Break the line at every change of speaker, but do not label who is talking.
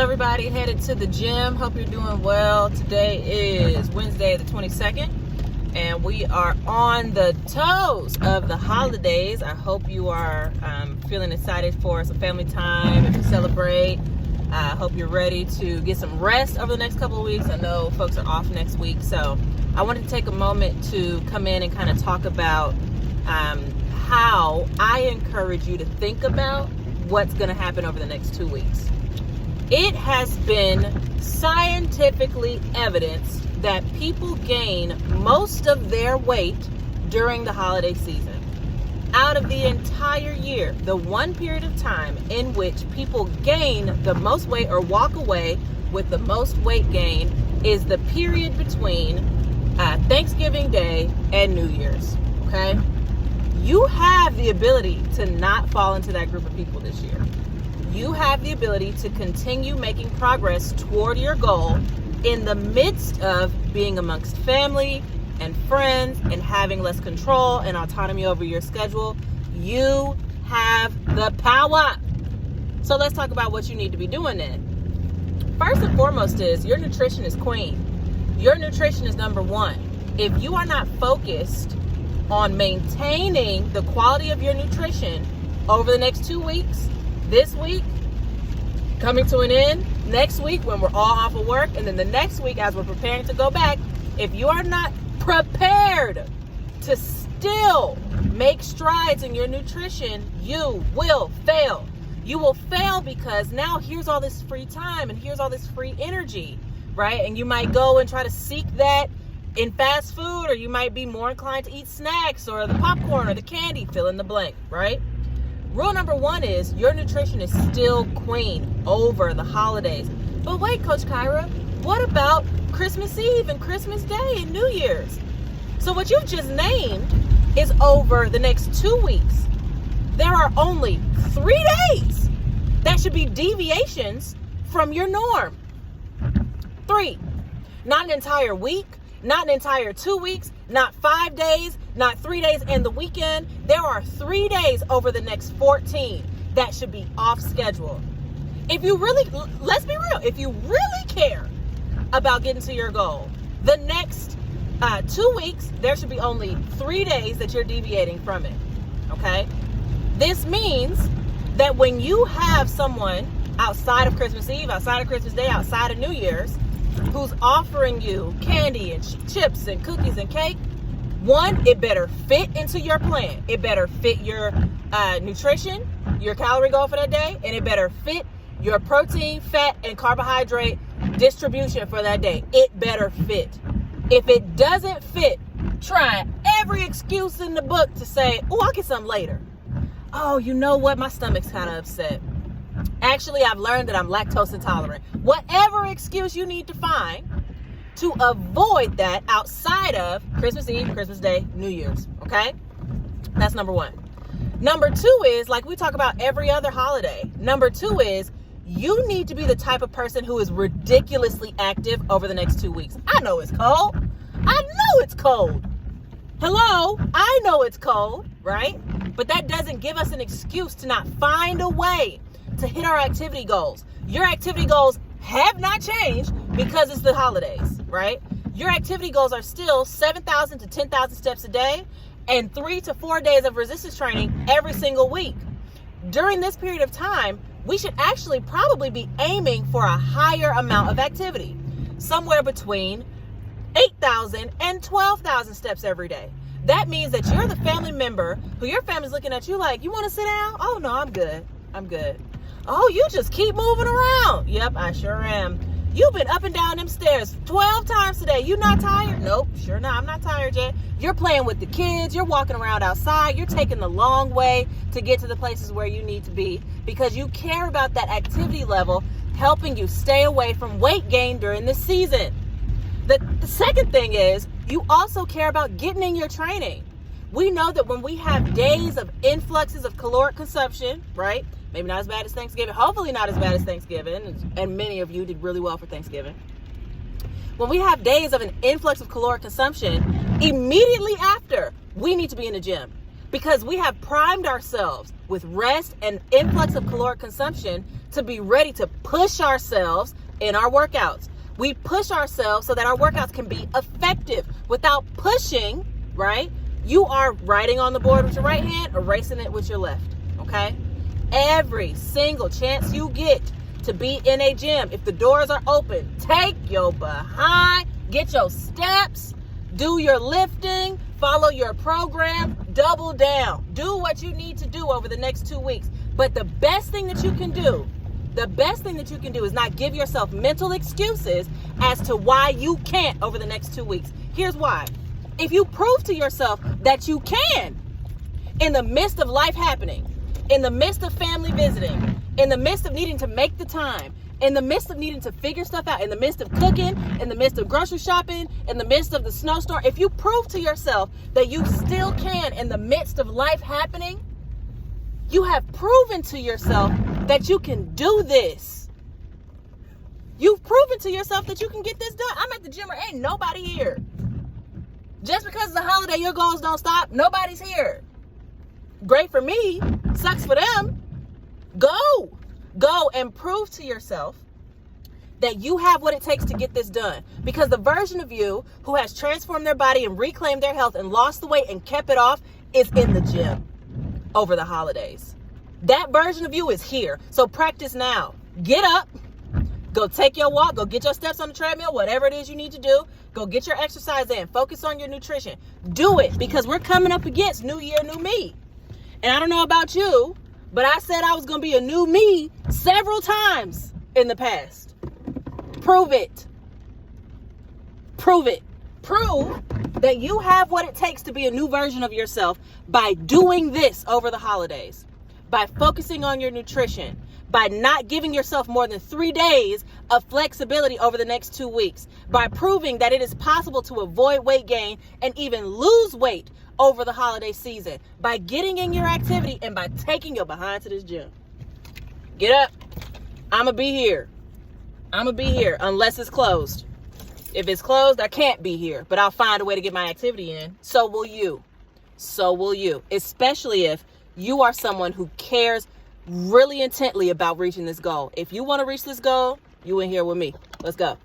Hello everybody, headed to the gym. Hope you're doing well. Today is Wednesday the 22nd and we are on the toes of the holidays. I hope you are feeling excited for some family time and to celebrate. I hope you're ready to get some rest over the next couple of weeks. I know folks are off next week, so I wanted to take a moment to come in and kind of talk about how I encourage you to think about what's going to happen over the next 2 weeks. It has been scientifically evidenced that people gain most of their weight during the holiday season. Out of the entire year, the one period of time in which people gain the most weight or walk away with the most weight gain is the period between Thanksgiving Day and New Year's, okay? You have the ability to not fall into that group of people this year. You have the ability to continue making progress toward your goal in the midst of being amongst family and friends and having less control and autonomy over your schedule. You have the power. So let's talk about what you need to be doing then. First and foremost is your nutrition is queen. Your nutrition is number one. If you are not focused on maintaining the quality of your nutrition over the next 2 weeks, this week, coming to an end, next week when we're all off of work, and then the next week as we're preparing to go back, if you are not prepared to still make strides in your nutrition, you will fail. You will fail because now here's all this free time and here's all this free energy, right? And you might go and try to seek that in fast food, or you might be more inclined to eat snacks or the popcorn or the candy, fill in the blank, right? Rule number one is your nutrition is still queen over the holidays. But wait, Coach Kyra, what about Christmas Eve and Christmas Day and New Year's? So what you've just named is over the next 2 weeks. There are only 3 days that should be deviations from your norm. 3, not an entire week, not an entire 2 weeks, not 5 days, not 3 days and the weekend. There are 3 days over the next 14 that should be off schedule. If you really, let's be real, if you really care about getting to your goal, the next 2 weeks, there should be only 3 days that you're deviating from it, okay? This means that when you have someone outside of Christmas Eve, outside of Christmas Day, outside of New Year's, who's offering you candy and chips and cookies and cake, one, it better fit into your plan. It better fit your nutrition, your calorie goal for that day, and it better fit your protein, fat, and carbohydrate distribution for that day. It better fit. If it doesn't fit, try every excuse in the book to say, oh, I'll get some later. Oh, you know what? My stomach's kind of upset. Actually, I've learned that I'm lactose intolerant. Whatever excuse you need to find to avoid that outside of Christmas Eve, Christmas Day, New Year's, okay? That's number one. Number two is, like we talk about every other holiday, number two is you need to be the type of person who is ridiculously active over the next 2 weeks. I know it's cold. I know it's cold. Hello, I know it's cold, right? But that doesn't give us an excuse to not find a way to hit our activity goals. Your activity goals have not changed because it's the holidays, right? Your activity goals are still 7,000 to 10,000 steps a day and 3 to 4 days of resistance training every single week. During this period of time, we should actually probably be aiming for a higher amount of activity, somewhere between 8,000 and 12,000 steps every day. That means that you're the family member who your family's looking at you like, you want to sit down? Oh, no, I'm good. I'm good. Oh, you just keep moving around. Yep, I sure am. You've been up and down them stairs 12 times today. You not tired? Nope, sure not. I'm not tired yet. You're playing with the kids. You're walking around outside. You're taking the long way to get to the places where you need to be because you care about that activity level helping you stay away from weight gain during this season. The second thing is you also care about getting in your training. We know that when we have days of influxes of caloric consumption, right? Maybe not as bad as Thanksgiving, hopefully not as bad as Thanksgiving, and many of you did really well for Thanksgiving. When we have days of an influx of caloric consumption, immediately after, we need to be in the gym. because we have primed ourselves with rest and influx of caloric consumption to be ready to push ourselves in our workouts. We push ourselves so that our workouts can be effective. Without pushing, right, you are writing on the board with your right hand, erasing it with your left, okay? Every single chance you get to be in a gym, if the doors are open, take your behind, get your steps, do your lifting, follow your program, double down. Do what you need to do over the next 2 weeks. But the best thing that you can do is not give yourself mental excuses as to why you can't over the next 2 weeks. Here's why. If you prove to yourself that you can, in the midst of life happening, in the midst of family visiting, in the midst of needing to make the time, in the midst of needing to figure stuff out, in the midst of cooking, in the midst of grocery shopping, in the midst of the snowstorm, if you prove to yourself that you still can in the midst of life happening, you have proven to yourself that you can do this. You've proven to yourself that you can get this done. I'm at the gym where ain't nobody here. Just because it's a holiday, your goals don't stop. Nobody's here. Great for me. Sucks for them. Go and prove to yourself that you have what it takes to get this done. Because the version of you who has transformed their body and reclaimed their health and lost the weight and kept it off is in the gym over the holidays. That version of you is here. So practice now. Get up. Go take your walk. Go get your steps on the treadmill. Whatever it is you need to do. Go get your exercise in. Focus on your nutrition. Do it, because we're coming up against New Year, New Me. And I don't know about you, but I said I was going to be a new me several times in the past. Prove it. Prove it. Prove that you have what it takes to be a new version of yourself by doing this over the holidays, by focusing on your nutrition, by not giving yourself more than 3 days of flexibility over the next 2 weeks, by proving that it is possible to avoid weight gain and even lose weight over the holiday season, by getting in your activity and by taking your behind to this gym. Get up. I'm going to be here. I'm going to be here unless it's closed. If it's closed, I can't be here, but I'll find a way to get my activity in. So will you. So will you. Especially if you are someone who cares really intently about reaching this goal. If you want to reach this goal, you in here with me. Let's go.